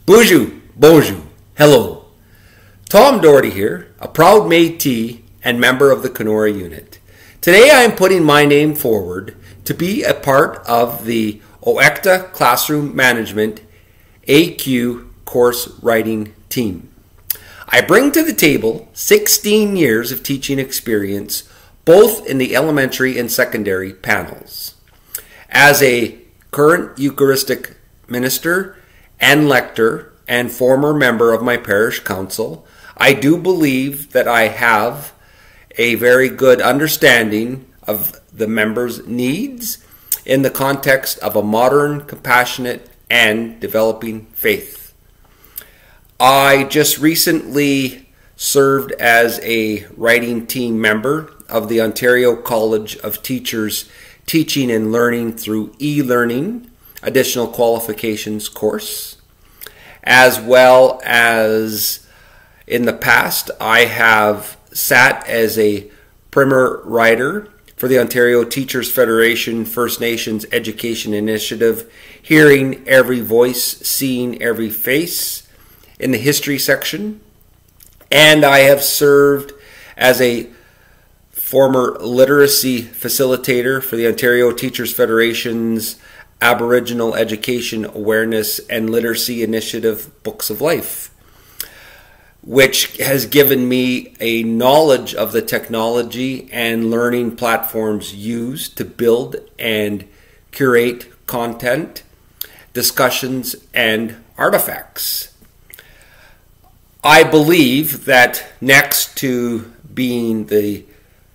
Bonjour, hello. Tom Doherty here, a proud Métis and member of the Kenora unit. Today I am putting my name forward to be a part of the OECTA Classroom Management AQ course writing team. I bring to the table 16 years of teaching experience, both in the elementary and secondary panels. As a current Eucharistic minister and lector and former member of my parish council, I do believe that I have a very good understanding of the members' needs in the context of a modern, compassionate, and developing faith. I just recently served as a writing team member of the Ontario College of Teachers Teaching and Learning through e-learning additional qualifications course, as well as in the past I have sat as a primer writer for the Ontario Teachers Federation First Nations Education Initiative, Hearing Every Voice, Seeing Every Face in the history section, and I have served as a former literacy facilitator for the Ontario Teachers Federation's Aboriginal Education Awareness and Literacy Initiative Books of Life, which has given me a knowledge of the technology and learning platforms used to build and curate content, discussions, and artifacts. I believe that next to being the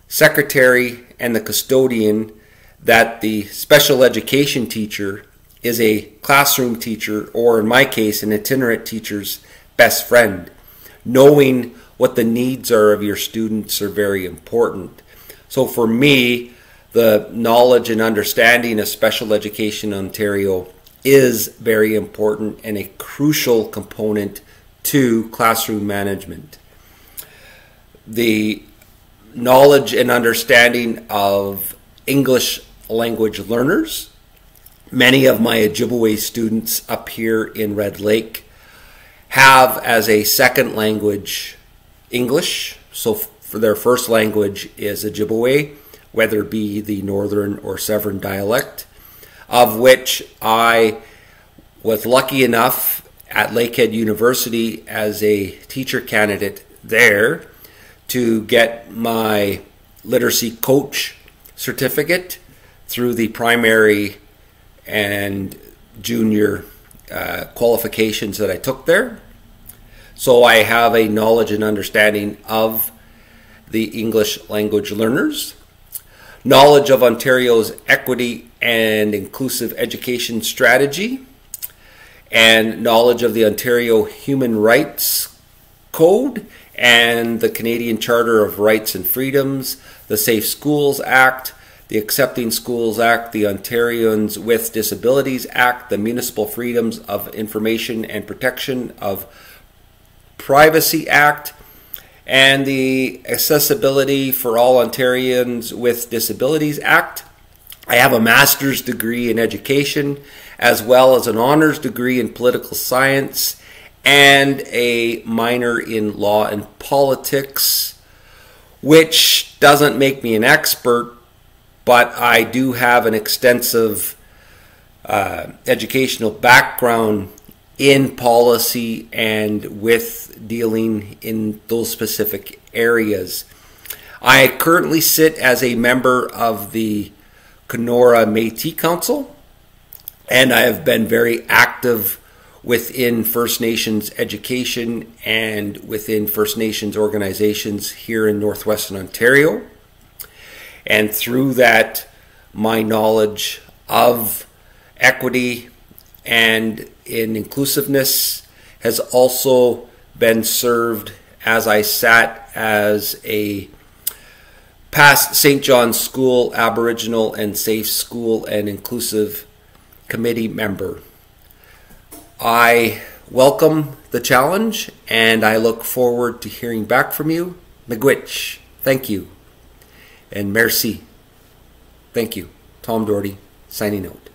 secretary and the custodian, that the special education teacher is a classroom teacher, or in my case, an itinerant teacher's best friend. Knowing what the needs are of your students are very important. So for me, the knowledge and understanding of special education in Ontario is very important and a crucial component to classroom management. The knowledge and understanding of English language learners. Many of my Ojibwe students up here in Red Lake have as a second language English, so for their first language is Ojibwe, whether it be the Northern or Severn dialect, of which I was lucky enough at Lakehead University as a teacher candidate there to get my literacy coach certificate through the primary and junior qualifications that I took there. So I have a knowledge and understanding of the English language learners, knowledge of Ontario's equity and inclusive education strategy, and knowledge of the Ontario Human Rights Code and the Canadian Charter of Rights and Freedoms, the Safe Schools Act, the Accepting Schools Act, the Ontarians with Disabilities Act, the Municipal Freedoms of Information and Protection of Privacy Act, and the Accessibility for All Ontarians with Disabilities Act. I have a master's degree in education, as well as an honors degree in political science and a minor in law and politics, which doesn't make me an expert, but I do have an extensive educational background in policy and with dealing in those specific areas. I currently sit as a member of the Kenora Métis Council, and I have been very active within First Nations education and within First Nations organizations here in Northwestern Ontario. And through that, my knowledge of equity and in inclusiveness has also been served as I sat as a past St. John's School Aboriginal and Safe School and Inclusive Committee member. I welcome the challenge and I look forward to hearing back from you. Miigwech. Thank you. And merci. Thank you. Tom Doherty, signing out.